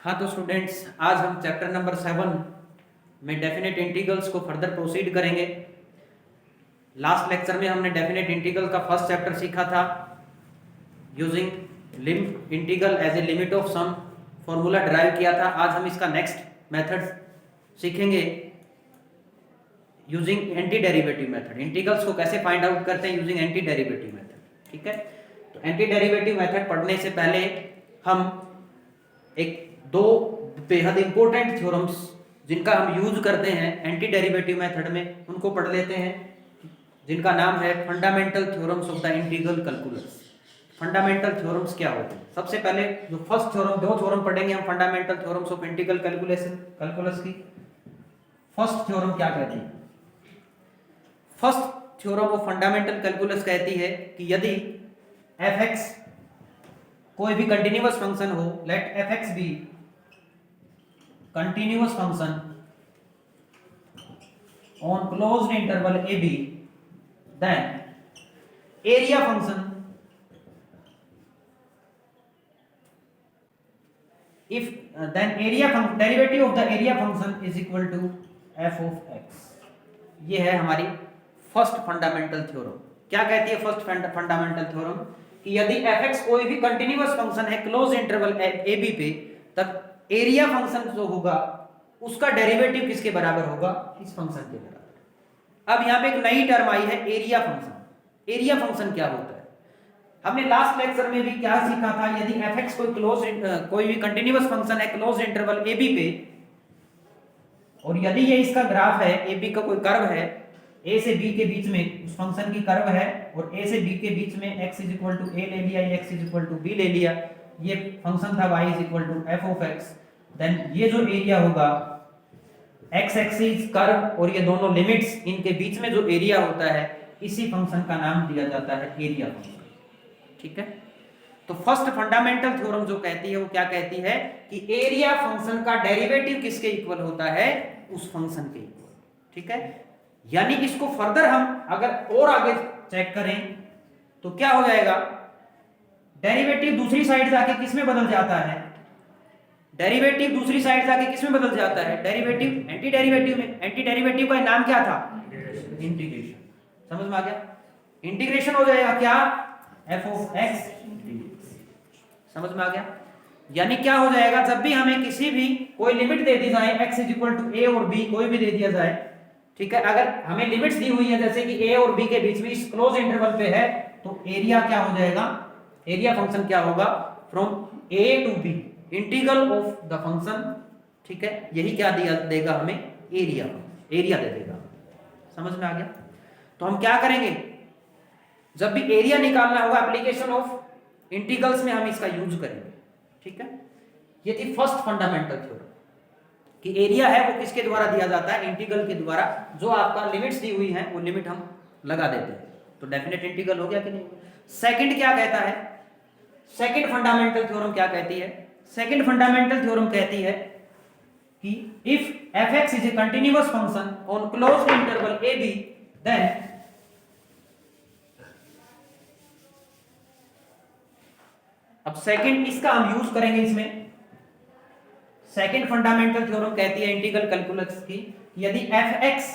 हाँ तो स्टूडेंट्स, आज हम चैप्टर नंबर 7 में डेफिनेट इंटीग्रल्स को फर्दर प्रोसीड करेंगे। लास्ट लेक्चर में हमने डेफिनेट इंटीग्रल का फर्स्ट चैप्टर सीखा था using integral as a limit of sum, formula derive किया था। आज हम इसका नेक्स्ट मेथड सीखेंगे using anti derivative method. Integrals को कैसे फाइंड आउट करते हैं यूजिंग एंटी डेरिवेटिव मेथड। ठीक है, तो एंटी डेरिवेटिव मेथड पढ़ने से पहले हम एक दो बेहद इंपॉर्टेंट थ्योरम्स जिनका हम यूज करते हैं एंटी डेरिवेटिव मेथड में, उनको पढ़ लेते हैं, जिनका नाम है fundamental theorems of the integral calculus. Fundamental theorems क्या होते हैं? सबसे पहले जो फर्स्ट थ्योरम, दो थ्योरम पढ़ेंगे हम fundamental theorems of integral calculus की। फर्स्ट थ्योरम क्या कहती है? First theorem of fundamental calculus कहती है कि यदि f(x) कोई भी कंटिन्यूअस फंक्शन हो, let f(x) be continuous function on closed interval a b, then area function if then derivative of the area function is equal to f of x। ये है हमारी फर्स्ट फंडामेंटल थ्योरम। क्या कहती है first fundamental theorem? कि यदि f(x) कोई भी कंटिन्यूअस फंक्शन है क्लोज इंटरवल a b पे, तब एरिया फंक्शन जो होगा उसका डेरिवेटिव किसके बराबर होगा? इस फंक्शन के बराबर। अब यहाँ पे एक नई टर्म आई है एरिया फंक्शन। एरिया फंक्शन क्या होता है? हमने लास्ट लेक्चर में भी क्या सीखा था? यदि f(x) कोई भी कंटिन्यूअस फंक्शन है क्लोज इंटरवल a b पे, और यदि ये इसका ग्राफ है, a b का कोई कर्व है, a से b के बीच में उस फंक्शन की कर्व है, और a से b के बीच में x = a ले लिया, x = b ले लिया, ये फंक्शन था y = f of x, then ये जो एरिया होगा x एक्सिस कर्व और ये दोनों लिमिट्स, इनके बीच में जो एरिया होता है, इसी फंक्शन का नाम दिया जाता है एरिया फंक्शन। ठीक है, तो फर्स्ट फंडामेंटल थ्योरम जो कहती है वो क्या कहती है कि एरिया फंक्शन का डेरिवेटिव किसके इक्वल होता है? उस फंक्शन के इक्वल। ठीक है, यानी इसको फर्दर हम अगर और आगे चेक करें तो क्या हो जाएगा? डेरिवेटिव दूसरी साइड जाके किस में बदल जाता है? डेरिवेटिव दूसरी साइड जाके किस में बदल जाता है? डेरिवेटिव एंटी डेरिवेटिव में। एंटी डेरिवेटिव का नाम क्या था? इंटीग्रेशन। समझ में आ गया? इंटीग्रेशन हो जाएगा क्या? f of x। समझ में आ गया? यानी क्या हो जाएगा? जब भी हमें किसी भी कोई लिमिट दे दी जाए, x = a और b कोई भी दे दिया जाए, ठीक है, अगर हमें लिमिट्स दी हुई है जैसे कि a और b के बीच में इस क्लोज इंटरवल पे है, तो एरिया क्या हो जाएगा? एरिया फंक्शन क्या होगा? From a to b integral of the function. ठीक है, यही क्या दिया देगा हमें? एरिया। एरिया दे देगा। समझ में आ गया? तो हम क्या करेंगे? जब भी एरिया निकालना होगा एप्लीकेशन ऑफ इंटीग्रल्स में हम इसका यूज करेंगे। ठीक है, ये थी फर्स्ट फंडामेंटल थ्योरम कि एरिया है वो किसके द्वारा दिया जाता है? इंटीग्रल के द्वारा। जो आपका लिमिट्स दी हुई है वो लिमिट हम लगा देते हैं, तो डेफिनेट इंटीग्रल हो गया कि नहीं? सेकंड क्या कहता है? सेकंड फंडामेंटल थ्योरम क्या कहती है? सेकंड फंडामेंटल थ्योरम कहती है कि if f(x) is a continuous function on closed interval a b, then अब सेकंड इसका हम यूज करेंगे इसमें। सेकंड फंडामेंटल थ्योरम कहती है इंटीग्रल कैलकुलस की, यदि f(x)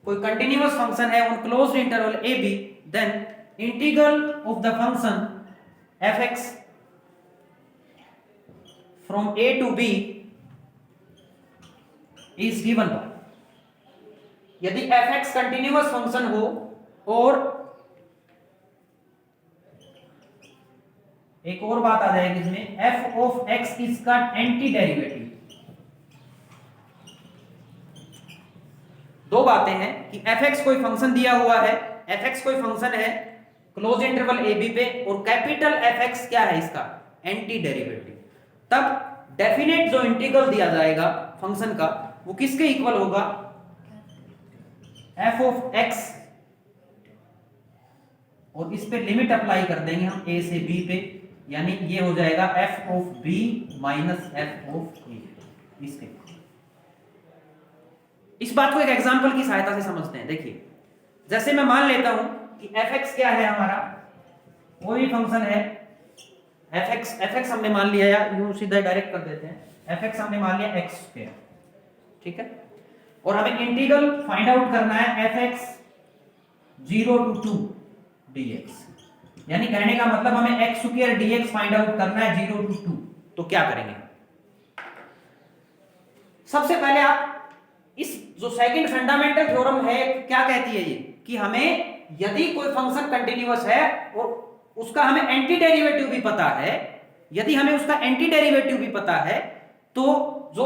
कोई कंटिन्यूअस फंक्शन है on closed interval a b, then integral of the function f(x) from a to b is given by, यदि f(x) कंटिन्यूअस फंक्शन हो और एक और बात आ जाएगी इसमें, f of x इसका एंटी डेरिवेटिव। दो बातें हैं कि f(x) कोई फंक्शन दिया हुआ है, f(x) कोई फंक्शन है क्लोज इंटरवल a b पे, और कैपिटल f(x) क्या है? इसका एंटी डेरिवेटिव। तब डेफिनेट जो इंटीग्रल दिया जाएगा फंक्शन का वो किसके इक्वल होगा? f of x, और इस पे लिमिट अप्लाई कर देंगे हम a से b पे, यानी ये हो जाएगा f of b minus f of a। इसके इस बात को एक एग्जांपल की सहायता से समझते हैं। देखिए, जैसे मैं मान लेता हूं कि f(x) क्या है हमारा? कोई भी फंक्शन है f(x) हमने मान लिया, या यूं सीधा डायरेक्ट कर देते हैं, एफ एक्स हमने मान लिया एक्स स्क्वायर, ठीक है। और हमें इंटीग्रल फाइंड आउट करना है एफ एक्स 0 to 2 dx, यानी कहने का मतलब हमें x square dx find out करना है 0 to 2। तो क्या करेंगे, सबसे पहले आप इस जो सेकंड फंडामेंटल थ्योरम है क्या कहती है ये, कि हमें यदि कोई फंक्शन कंटिन्यूअस है और उसका हमें एंटी डेरिवेटिव भी पता है, यदि हमें उसका एंटी डेरिवेटिव भी पता है, तो जो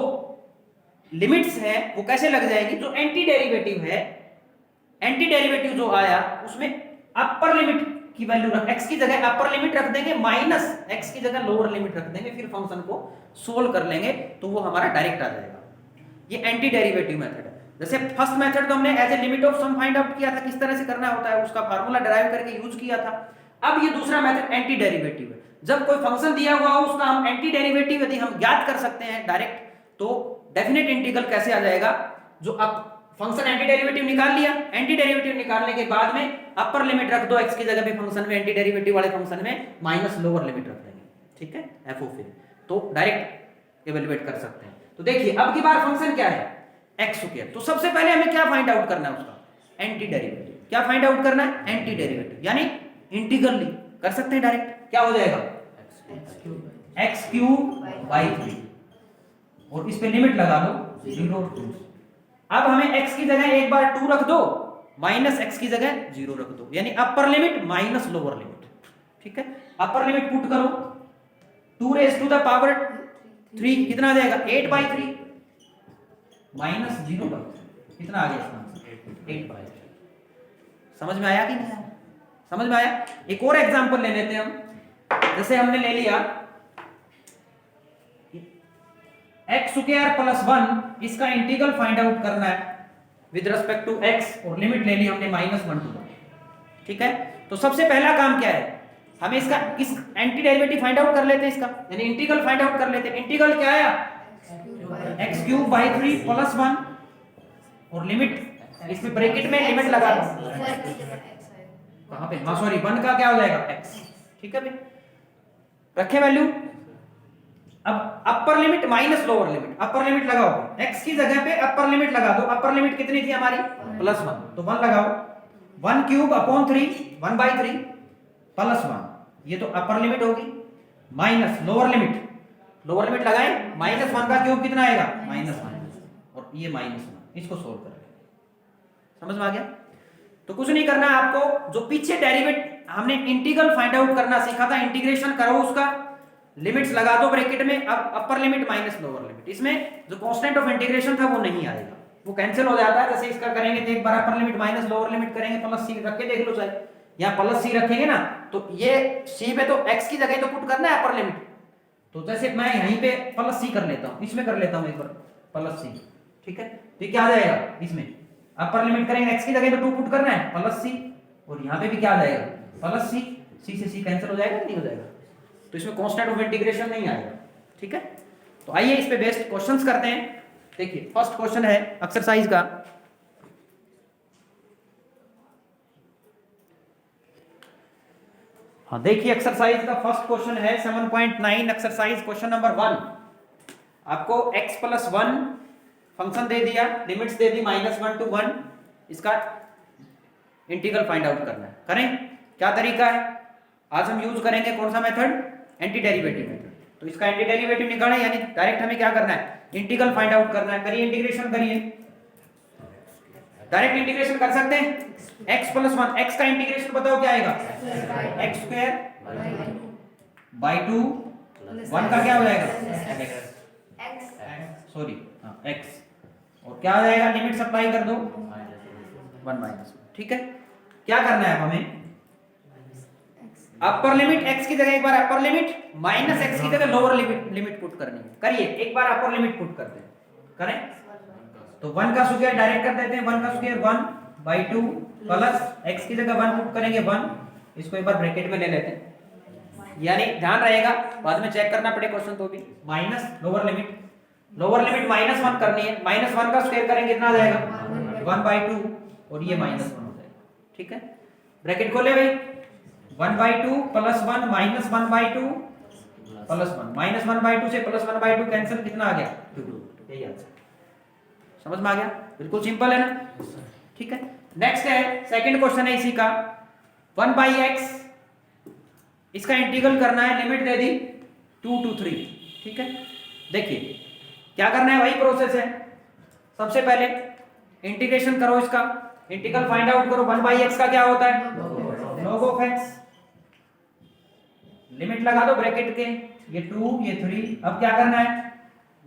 लिमिट्स है वो कैसे लग जाएगी, जो एंटी डेरिवेटिव है, एंटी डेरिवेटिव जो आया उसमें अपर लिमिट की वैल्यू रख, x की जगह अपर लिमिट रख देंगे, माइनस x की जगह लोअर लिमिट रख देंगे, फिर फंक्शन को सोल्व कर लेंगे तो वो हमारा डायरेक्ट आ जाएगा। ये एंटी डेरिवेटिव मेथड है। जैसे फर्स्ट मेथड तो हमने as a limit of sum find out किया था, किस तरह से करना होता है उसका फार्मूला डिराइव करके यूज किया था। अब ये दूसरा मेथड एंटी डेरिवेटिव है, जब कोई फंक्शन दिया हुआ हो उसका हम एंटी डेरिवेटिव यदि हम ज्ञात कर सकते हैं डायरेक्ट, तो डेफिनेट इंटीग्रल कैसे आ जाएगा, जो अब फंक्शन एंटी डेरिवेटिव निकाल लिया, एंटी डेरिवेटिव निकालने के बाद में अपर लिमिट रख दो x की जगह पे फंक्शन में, एंटी डेरिवेटिव वाले फंक्शन में माइनस लोअर लिमिट रख देंगे, ठीक है, f ऑफ a, तो डायरेक्ट इवैल्यूएट कर सकते हैं। तो देखिए अब की बार फंक्शन क्या है, एक्स स्क्वायर, तो सबसे पहले हमें क्या फाइंड आउट करना है, उसका एंटी डेरिवेटिव। क्या फाइंड आउट करना है, एंटी डेरिवेटिव, यानी इंटीग्रल कर सकते हैं डायरेक्ट, क्या हो जाएगा x क्यूब बाई 3, और इस पे लिमिट लगा दो 0 2। अब हमें x की जगह एक बार 2 रख दो, माइनस x की जगह 0 रख दो, यानी अपर लिमिट माइनस लोअर लिमिट, ठीक है। अपर लिमिट पुट करो, 2 रेज़ टू द पावर 3 कितना आ जाएगा 8/3 माइनस 0/3, कितना आ गया इसका 8/3। समझ में आया कि नहीं आया, समझ में आया। एक और एग्जांपल ले लेते हैं हम, जैसे हमने ले लिया एक्स स्क्वायर प्लस 1, इसका इंटीग्रल फाइंड आउट करना है विद रिस्पेक्ट टू एक्स, और लिमिट ले ली हमने -1 to 1, ठीक है। तो सबसे पहला काम क्या है, हमें इसका इस एंटी डेरिवेटिव फाइंड आउट कर लेते हैं इसका, यानी इंटीग्रल फाइंड आउट कर लेते हैं। इंटीग्रल क्या आया x क्यूब बाई 3 प्लस 1, और लिमिट इसमें ब्रैकेट में लिमिट लगा दो, कहां पे, हां सॉरी 1 का क्या हो जाएगा x, ठीक है भाई, रखे वैल्यू। अब upper limit minus lower limit, upper limit लगाओ, x की जगह पे अपर लिमिट लगा दो, अपर लिमिट कितनी थी हमारी +1, तो 1 लगाओ, 1 क्यूब अपॉन 3 1/3 प्लस 1, ये तो अपर लिमिट होगी, minus lower limit, lower limit लगाएं, -1 का क्यूब कितना आएगा -1, और ये -1, इसको सोल्व कर लें। समझ में आ गया। तो कुछ नहीं करना है आपको, जो पीछे डेरिवेट हमने इंटीग्रल फाइंड आउट करना सीखा था, इंटीग्रेशन करो उसका, लिमिट्स लगा दो ब्रैकेट में, अब upper limit minus lower limit, इसमें जो कांस्टेंट ऑफ इंटीग्रेशन था वो नहीं आएगा, वो कैंसिल हो जाता है। जैसे इसका करेंगे तो एक बार upper limit minus lower limit करेंगे, प्लस सी रख के देख लो, चाहे यहाँ प्लस सी रखेंगे ना, तो ये सी पे तो x की जगह तो पुट करना है अपर लिमिट, तो जैसे मैं यहीं पे प्लस सी कर लेता हूँ, इसमें कर लेता हूँ एक बार प्लस सी, ठीक है। तो क्या आ जाएगा, इसमें अपर लिमिट करेंगे x की जगह तो 2 पुट करना है प्लस सी, और यहाँ पे भी क्या आ जाएगा प्लस सी, सी से सी कैंसिल हो जाएगा, नहीं हो जाएगा, तो इसमें कांस्टेंट ऑफ इंटीग्रेशन नहीं आएगा, ठीक है। तो आइए इस पे बेस्ड क्वेश्चंस करते हैं। देखिए फर्स्ट क्वेश्चन है एक्सरसाइज का, हाँ देखिए एक्सरसाइज का फर्स्ट क्वेश्चन है 7.9, एक्सरसाइज क्वेश्चन नंबर 1। आपको x + 1 फंक्शन दे दिया, लिमिट्स दे दी -1 to 1, इसका इंटीग्रल फाइंड आउट करना है। करें, क्या तरीका है, आज हम यूज करेंगे कौन सा मेथड, एंटी डेरिवेटिव मेथड। तो इसका एंटी डेरिवेटिव निकालें, यानी डायरेक्ट हमें क्या करना है, इंटीग्रल फाइंड आउट करना है। करिए इंटीग्रेशन करिए, डायरेक्ट इंटीग्रेशन कर सकते हैं, x + 1, x का इंटीग्रेशन बताओ क्या आएगा, x स्क्वायर बाई 2, 1 का क्या हो जाएगा सॉरी x, और क्या आ जाएगा, लिमिट सप्लाई कर दो 1 - 1, ठीक है। क्या करना है अब हमें, अपर लिमिट x की जगह एक बार अपर लिमिट, माइनस x की जगह लोअर लिमिट पुट करनी है। करिए, एक बार अपर लिमिट पुट करते हैं, करें तो 1 का स्क्वायर डायरेक्ट कर देते हैं, 1 का स्क्वायर 1/2 प्लस x की जगह 1 पुट करेंगे 1, इसको एक बार ब्रैकेट में ले लेते हैं, यानी ध्यान रहेगा बाद में चेक करना पड़े क्वेश्चन तो भी, माइनस लोअर लिमिट -1 करनी है, -1 का स्क्वायर करेंगे कितना आ जाएगा 1/2, और ये -1 हो जाएगा, ठीक है। ब्रैकेट खोले भाई, 1/2 + 1 -1/2 +1 -1/2 से +1/2 कैंसिल, कितना आ गया 2। यही आंसर, समझ में आ गया? बिल्कुल सिंपल है ना, ठीक है। नेक्स्ट है सेकंड क्वेश्चन है इसी का, 1/x, इसका इंटीग्रल करना है, लिमिट दे दी 2 to 3, ठीक है। देखिए क्या करना है, वही प्रोसेस है। सबसे पहले इंटीग्रेशन करो इसका, इंटीग्रल फाइंड आउट करो। 1/x का क्या होता है, log of x, लिमिट लगा दो ब्रैकेट के, ये 2 ये 3। अब क्या करना है,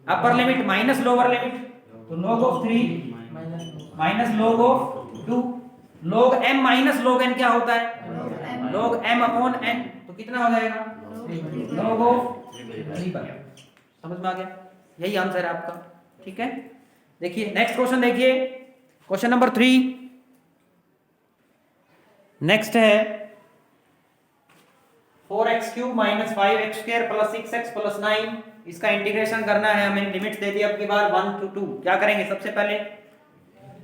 अपर लिमिट माइनस लोअर लिमिट, तो log of 3 minus log of 2, log m minus log n क्या होता है, log m अपॉन n, तो कितना हो जाएगा log of 3। समझ में आ गया? यही आंसर है आपका, ठीक है। देखिए नेक्स्ट क्वेश्चन, देखिए क्वेश्चन नंबर 3। नेक्स्ट है 4x³ - 5x² + 6x + 9, इसका इंटीग्रेशन करना है हमें। लिमिट्स दे दी अब की बार 1 to 2। क्या करेंगे, सबसे पहले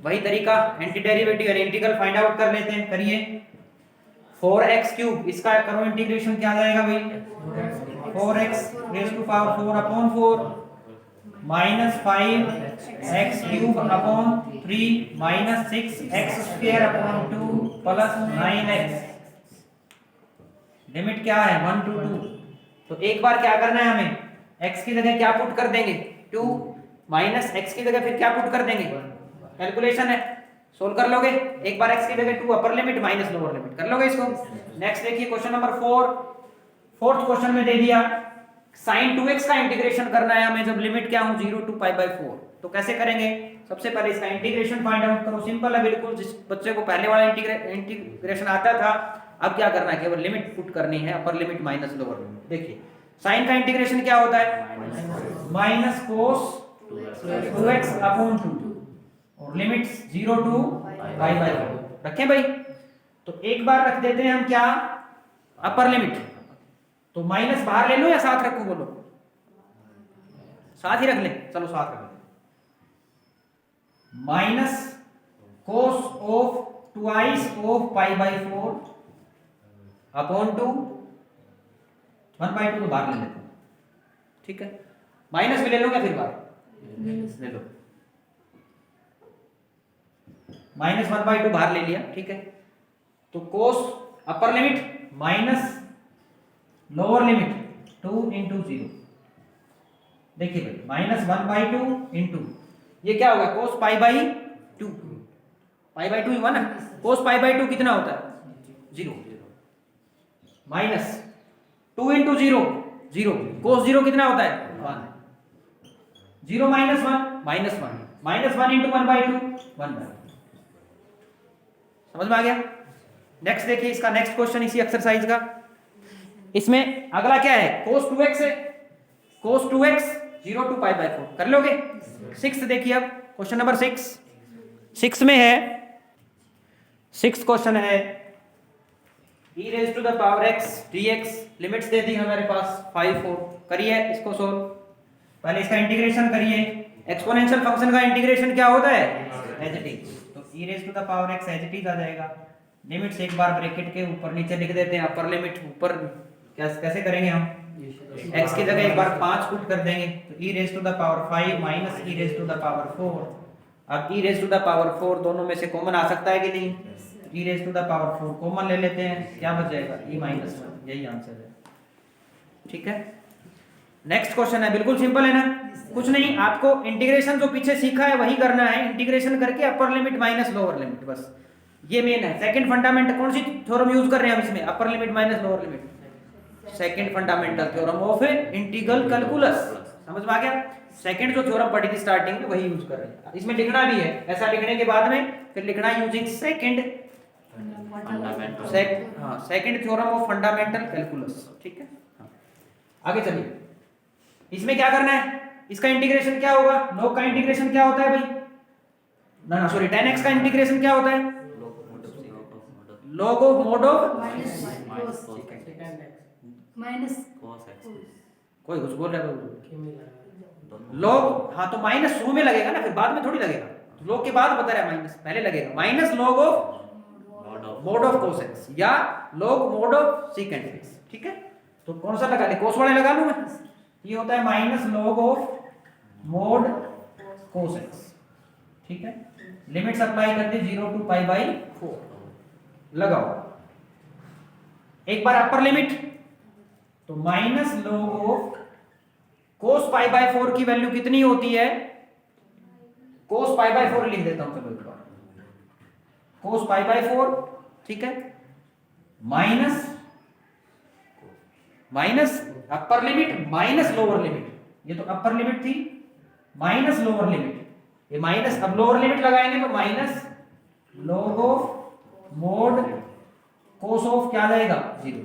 वही तरीका, एंटी डेरिवेटिव और इंटीग्रल फाइंड आउट कर लेते हैं। करिए 4x³, इसका करो इंटीग्रेशन, क्या आ जाएगा भाई 4x⁴ upon 4 -5x³ upon 3 -6x² upon 2 plus 9x। Limit क्या है 1 to 2। तो एक बार क्या करना है हमें, x की जगह क्या पुट कर देंगे 2, माइनस x की जगह फिर क्या पुट कर देंगे, कैलकुलेशन है, सोल्व कर लोगे। एक बार x की जगह 2 अपर लिमिट माइनस लोअर लिमिट कर लोगे इसको। नेक्स्ट देखिए क्वेश्चन नंबर 4, फोर्थ क्वेश्चन में दे दिया sin 2x का इंटीग्रेशन करना है हमें, जब लिमिट क्या हो 0 to π/4। तो कैसे करेंगे, सबसे पहले इसका इंटीग्रेशन फाइंड आउट करो। सिंपल है बिल्कुल, जिस बच्चे को पहले वाला इंटीग्रेशन आता था, अब क्या करना है, केवल लिमिट पुट करनी है, अपर लिमिट माइनस लोअर लिमिट। देखिए साइन का इंटीग्रेशन क्या होता है, माइनस cos 2x अपॉन 2, और लिमिट्स 0 to π/4 रखें भाई। तो एक बार रख देते हैं हम क्या, अपर लिमिट, तो माइनस बाहर ले लो या साथ रखूं, बोलो साथ ही रख ले, चलो साथ रख ले। Minus cos of twice of π/4 upon 2, 1/2 तो बाहर ले लेते हैं, ठीक है। माइनस भी ले लो क्या, फिर बाहर ले लो, -1/2 बाहर ले लिया, ठीक है। तो cos अपर limit minus lower limit 2 into 0। देखिए भाई -1/2 इंटू ये क्या होगा cos π/2, π/2 हुआ ना, cos π/2 कितना होता है 0, माइनस 2 into 0 0, cos 0 कितना होता है 1, 0 - 1 -1, -1 into 1/2 1/2। समझ में आ गया? नेक्स्ट देखिए इसका नेक्स्ट क्वेश्चन इसी एक्सरसाइज का, इसमें अगला क्या है, cos 2x है, cos 2x 0 to π/4 कर लोगे। 6 देखिए अब क्वेश्चन नंबर 6 में है, 6 क्वेश्चन है e⁻x dx, लिमिट्स दे दी हमारे पास 5 4। करिए इसको सोल्व, पहले इसका इंटीग्रेशन करिए। एक्सपोनेंशियल फंक्शन का इंटीग्रेशन क्या होता है, एज इट इज, तो e⁻x एज इट इज आ जाएगा। लिमिट्स एक बार ब्रैकेट के ऊपर नीचे लिख देते हैं, अपर लिमिट ऊपर कैसे करेंगे हम, x की जगह एक बार 5 पुट कर देंगे, तो e⁻5 माइनस e⁻4। अब e⁻4 दोनों में से कॉमन आ सकता है कि नहीं, e⁻4 कॉमन ले लेते हैं, क्या बच जाएगा e-1, यही आंसर है, ठीक है। नेक्स्ट क्वेश्चन है, बिल्कुल सिंपल है ना, कुछ नहीं, आपको इंटीग्रेशन जो पीछे सीखा है वही करना है, इंटीग्रेशन करके अपर लिमिट माइनस लोअर लिमिट, बस ये मेन है। सेकंड फंडामेंटल कौन सी थ्योरम यूज कर रहे हैं हम इसमें, अपर limit minus lower limit, second fundamental theorem of integral calculus. समझ में आ गया? सेकंड जो थ्योरम पढ़ी थी स्टार्टिंग में वही यूज कर रहे हैं, इसमें लिखना भी है, ऐसा लिखने के बाद में फिर लिखना using second second theorem of fundamental calculus, ठीक है। आगे चलिए, इसमें क्या करना है, इसका इंटीग्रेशन क्या होगा, log का इंटीग्रेशन क्या होता है भाई, ना सॉरी, tan x का इंटीग्रेशन क्या होता है, log of mod of minus कोई कुछ बोल रहा है log, हाँ तो माइनस शुरू में लगेगा ना, फिर बाद में थोड़ी लगेगा, तो log के बाद बता रहा है माइनस, पहले लगेगा minus log of mod of cos x या log mod of secant x, ठीक है। तो कौन सा लगा ले, कोस वाले लगा लूं मैं। ये होता है minus log of mode cos x, ठीक है। लिमिट्स अप्लाई कर दी 0 to π/4, लगाओ एक बार अपर लिमिट, तो माइनस लॉग ऑफ कोस π/4 की वैल्यू कितनी होती है, कोस π/4 लिख देता हूं, चलो एक बार कोस π/4, ठीक है, माइनस अपर लिमिट माइनस लोअर लिमिट, ये तो अपर लिमिट थी माइनस लोअर लिमिट, ये माइनस, अब लोअर लिमिट लगाएंगे तो minus log of mode cos of क्या आ जाएगा 0,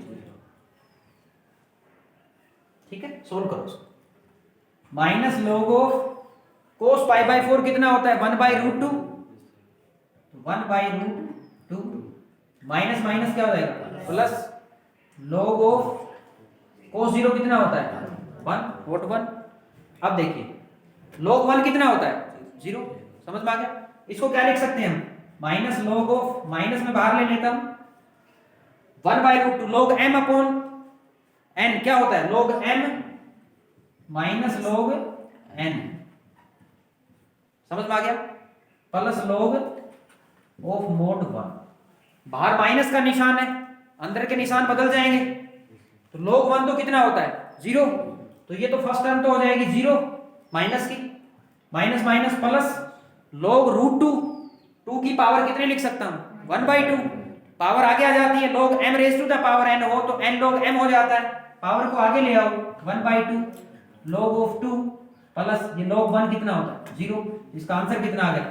ठीक है। सोल्व करो उसको, माइनस लॉग ऑफ कोस π/4 कितना होता है 1/√2, 1/√2 माइनस माइनस क्या हो जाएगा प्लस लॉग ऑफ कोस 0 कितना होता है 1, वोट 1। अब देखिए log 1 कितना होता है 0, समझ में आ गया। इसको क्या लिख सकते हैं हम, माइनस लॉग ऑफ, माइनस में बाहर ले लेता हूं 1/√2 log m अपॉन n क्या होता है log m minus log n, समझ में आ गया, प्लस log ऑफ मोड 1। बाहर माइनस का निशान है, अंदर के निशान बदल जाएंगे, तो log 1 तो कितना होता है 0, तो ये तो फर्स्ट टर्म तो हो जाएगी 0 माइनस की, माइनस माइनस प्लस log √2, 2 की पावर कितने लिख सकता हूं 1/2, पावर आगे आ जाती है, log m raise to the power n हो तो n log m हो जाता है, पावर को आगे ले आओ 1/2 log ऑफ 2 प्लस ये log 1 कितना होता है 0, इसका आंसर कितना आ गया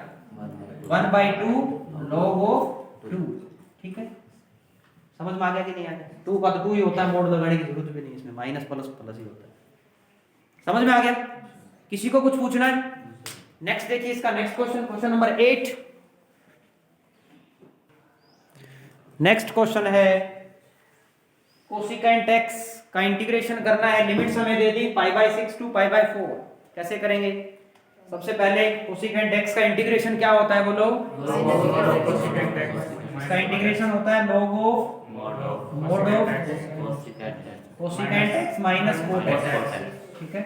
1/2 log ऑफ 2, ठीक है। समझ में आ गया कि नहीं आ गया, 2 का तो 2 ही होता है, मोड लगाने की जरूरत भी नहीं, इसमें माइनस प्लस प्लस ही होता है। समझ में आ गया, किसी को कुछ पूछना है? नेक्स्ट देखिए इसका next question, question number 8। Next question है कोसिकेंट x का इंटीग्रेशन करना है, लिमिट्स हमें दे दी π/6 to π/4, कैसे करेंगे? सबसे पहले कोसिकेंट x का इंटीग्रेशन क्या होता है बोलो, इसका इंटीग्रेशन होता है log of mode of cosecant x minus cot x, ठीक है,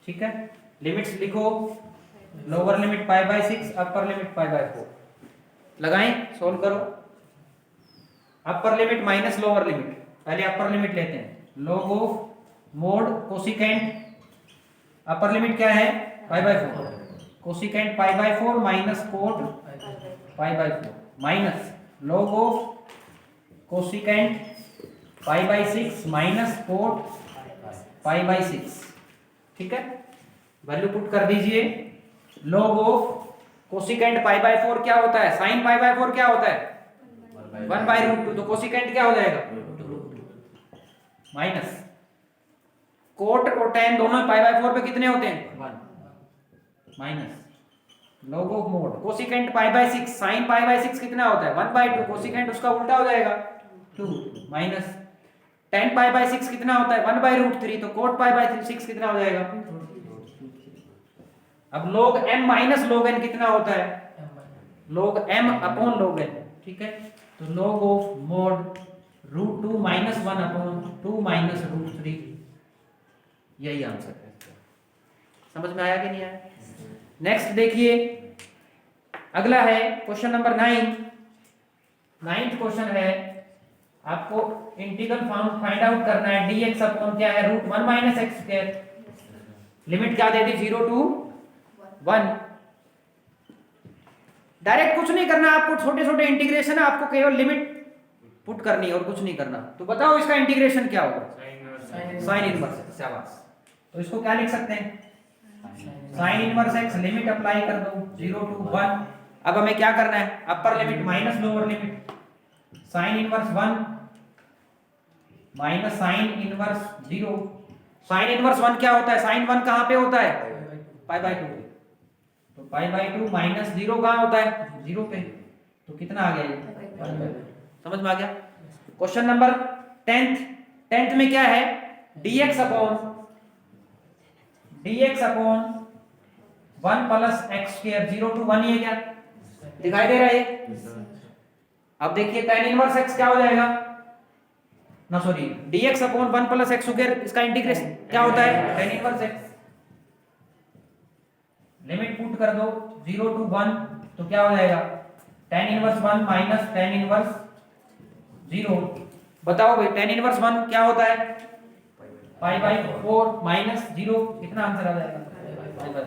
ठीक है। लिमिट्स लिखो, लोअर लिमिट π/6, अपर लिमिट π/4, लगाएं, सोल्व करो। Upper limit minus lower limit, पहले अपर लिमिट लेते हैं, log of mod cosecant, upper limit क्या है π/4, cosecant π/4 minus cot π/4 minus log of cosecant π/6 minus cot π/6, ठीक है। वैल्यू पुट कर दीजिए, log ऑफ कोसिकेंट π/4 क्या होता है, साइन π/4 क्या होता है 1/√2, तो कोसिकेंट क्या हो जाएगा माइनस कोट और tan दोनों π/4 पे कितने होते हैं 1 minus log of mod cosecant π/6, sine π/6 कितना होता है 1/2, कोसिकेंट उसका उल्टा हो जाएगा 2 माइनस tan π/6 कितना होता है 1/√3, तो कोट π/6 कितना हो जाएगा। अब log m minus log n कितना होता है log m upon log n, ठीक है, तो log of mode √2 minus 1 upon 2 minus √3, यही आंसर है। समझ में आया कि नहीं आया? नेक्स्ट देखिए, अगला है क्वेश्चन नंबर 9। 9th क्वेश्चन है, आपको इंटीग्रल फाइंड आउट करना है, dx अपॉन क्या है √1 माइनस एक्स स्क्वायर, लिमिट क्या दे दी 0 to 1। डायरेक्ट कुछ नहीं करना आपको, छोटे छोटे इंटीग्रेशन है, आपको केवल लिमिट पुट करनी है और कुछ नहीं करना। तो बताओ इसका इंटीग्रेशन क्या होगा, साइन इनवर्स, शाबाश। तो इसको क्या लिख सकते हैं, sine inverse x, limit apply कर दो 0 to 1। अब हमें क्या करना है, अपर limit minus lower limit, sine inverse 1 minus sine inverse 0। Sine inverse 1 क्या होता है, साइन 1 कहां पे होता है π/2, तो π/2 माइनस 0 कहां होता है 0 पे, तो कितना आ गया ये, समझ में आ गया। क्वेश्चन नंबर 10th में क्या है, dx upon 1 plus x square 0 to 1, ये क्या दिखाई दे रहा है। अब देखिए tan इनवर्स x क्या हो जाएगा ना sorry dx upon 1 plus x square, इसका इंटीग्रेशन क्या होता है tan inverse x। Limit put कर दो 0 to 1 तो क्या हो जाएगा tan inverse 1 minus tan inverse 0। बताओ भाई tan इनवर्स 1 क्या होता है पाई बाई 4 माइनस 0, कितना आंसर आ जाएगा।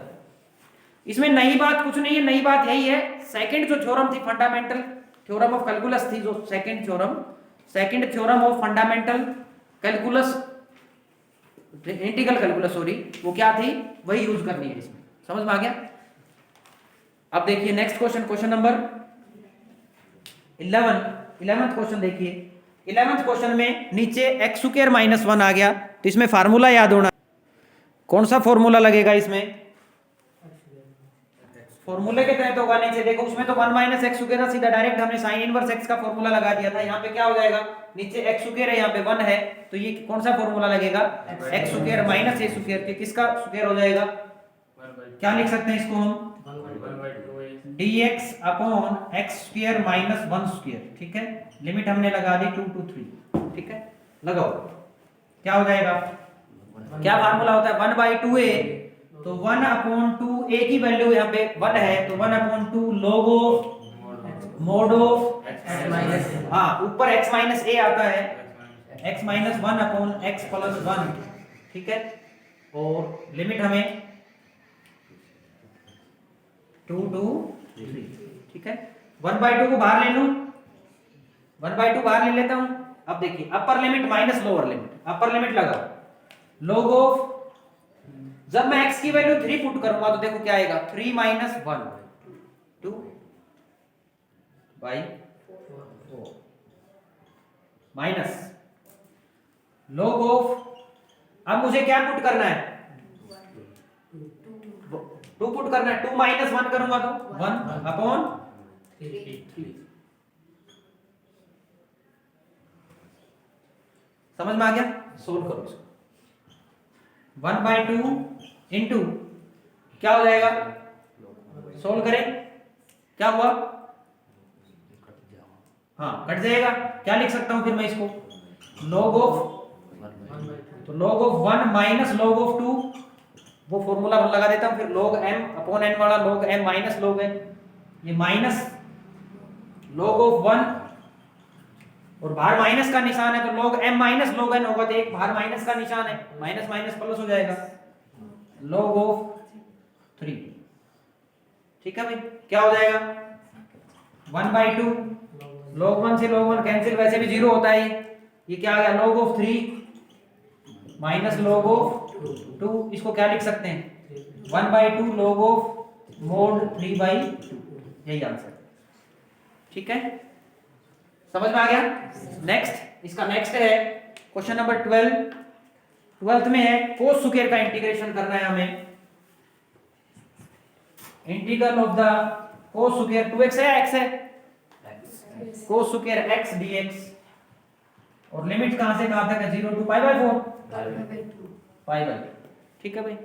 इसमें नई बात कुछ नहीं है, नई बात यही है सेकंड जो थ्योरम थी फंडामेंटल थ्योरम ऑफ कैलकुलस थी, जो second theorem of fundamental calculus integral calculus sorry, वो क्या थी वही यूज करनी है इसमें, समझ में आ गया। अब देखिए next question number 11th question देखिए। 11th क्वेश्चन में नीचे एक्स स्क्वायर माइनस 1 आ गया, तो इसमें फार्मूला याद होना, कौन सा फॉर्मूला लगेगा इसमें, फॉर्मूले के तहत होगा। नीचे देखो उसमें तो 1 माइनस एक्स स्क्वायर था, सीधा डायरेक्ट हमने साइन इनवर्स एक्स का फॉर्मूला लगा दिया था। यहाँ पे क्या हो जाएगा नीचे एक्स स्क्वायर है, यहाँ पे 1 है, तो ये कौन सा फॉर्मूला लगेगा एक्स स्क्वायर माइनस ए स्क्वायर के, किसका स्क्वायर हो जाएगा, क्या लिख सकते हैं इसको हम dx upon x square minus 1 square, ठीक है। लिमिट हमने लगा दी 2 to 3, ठीक है। लगाओ क्या हो जाएगा, क्या फार्मूला होता है 1/2a, तो 1 अपॉन 2 a की वैल्यू यहाँ पे 1 है, तो 1 upon 2 log of mode of x minus, हाँ ऊपर x माइनस a आता है, x minus 1 upon x plus 1, ठीक है। और लिमिट हमें 2 to 3, ठीक है। 1/2 को बाहर ले लूं, 1/2 बाहर ले लेता हूं। अब देखिए अपर limit minus lower limit, upper limit लगाओ log ऑफ, जब मैं x की वैल्यू 3 पुट करूंगा तो देखो क्या आएगा 3 minus 1 2 by 4 minus log of, अब मुझे क्या पुट करना है 2 पुट करना है, 2 माइनस 1 करूंगा तो 1 अपॉन 3। समझ में आ गया, सोल्व करो इसको। 1/2 इंटू क्या हो जाएगा, सोल्व करें क्या हुआ, हाँ कट जाएगा, क्या लिख सकता हूं फिर मैं इसको log ऑफ, तो log of 1 minus log of 2, वो फॉर्मूला लगा देता हूं फिर log m अपॉन n वाला log m minus log n, ये माइनस log ऑफ 1 और बाहर माइनस का निशान है, तो log m minus log n होगा, तो एक बाहर माइनस का निशान है, माइनस माइनस प्लस हो जाएगा log ऑफ 3, ठीक है भाई। क्या हो जाएगा 1/2 log 1 से log 1 कैंसिल, वैसे भी 0 होता है ये क्या आ गया log of 3 minus log of 2, इसको क्या लिख सकते हैं 1/2 log ऑफ मोड 3/2, यही आंसर, ठीक है। समझ में आ गया। नेक्स्ट इसका नेक्स्ट है क्वेश्चन नंबर 12th में है कोस स्क्वायर का इंटीग्रेशन करना है हमें, integral of the cos square 2x है x है कोस स्क्वायर x dx, और लिमिट कहां से कहां तक है 0 to π/4 π/2, ठीक है भाई।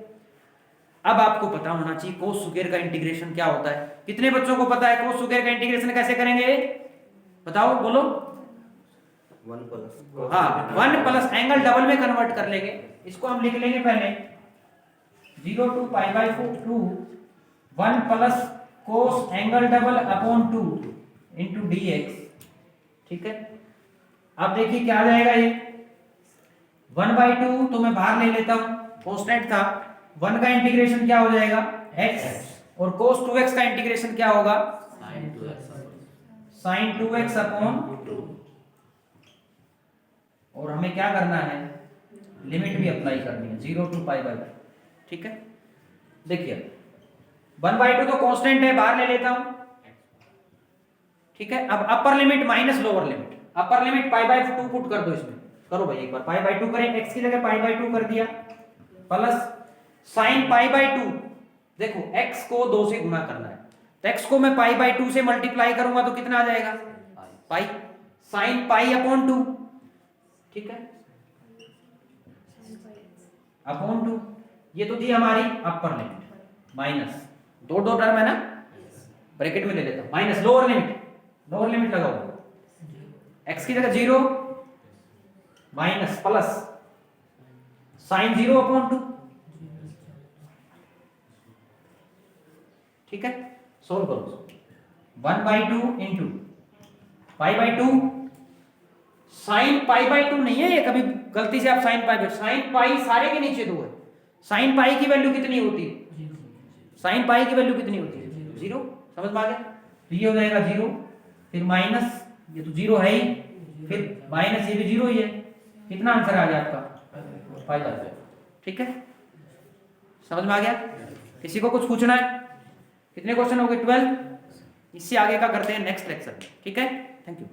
अब आपको पता होना चाहिए कोस स्क्वायर का इंटीग्रेशन क्या होता है, कितने बच्चों को पता है कोस स्क्वायर का इंटीग्रेशन कैसे करेंगे, बताओ बोलो 1 प्लस, हाँ 1 प्लस एंगल डबल में कन्वर्ट कर लेंगे, इसको हम लिख लेंगे पहले 0 to π/4 2 1 plus cos angle double upon 2 into dx, ठीक है। अब देखिए क्या आ जाएगा ये 1/2 तो मैं बाहर ले लेता हूं, कांस्टेंट था, 1 का इंटीग्रेशन क्या हो जाएगा x, और cos 2x का इंटीग्रेशन क्या होगा sin 2x अपॉन 2, और हमें क्या करना है लिमिट भी अप्लाई करनी है 0 to π/2, ठीक है। देखिए 1/2 तो कांस्टेंट है, बाहर ले लेता हूं, ठीक है। अब upper limit minus lower limit, upper limit π/2 put कर दो इसमें, करो भाई एक बार π/2 करें, x की जगह π/2 कर दिया, प्लस sin π/2, देखो x को 2 से गुणा करना है, तो x को मैं π/2 से मल्टीप्लाई करूंगा तो कितना आ जाएगा पाई, sin π/2, ठीक है, अपॉन 2, ये तो थी हमारी अपर लिमिट, माइनस दो टर्म है ना, ब्रैकेट में ले लेता हूं, माइनस लोअर लिमिट लगाओ, x की जगह 0 माइनस प्लस साइन 0/2, ठीक है। सोल्व करो। 1/2 इंटू π/2, साइन π/2 नहीं है ये, कभी गलती से आप साइन पाई सारे के नीचे 2 है। साइन पाई की वैल्यू कितनी होती है? साइन पाई की वैल्यू कितनी होती है? 0। समझ में आ गया? तो ये हो जाएगा 0, फिर माइनस, ये तो 0 है ही, फिर माइनस ये भी 0 ही है। कितना आंसर आ गया आपका? 5। ठीक है, समझ में आ गया? किसी को कुछ पूछना है? कितने क्वेश्चन हो गए? 12। इससे आगे का करते हैं नेक्स्ट लेक्चर में। ठीक है, थैंक यू।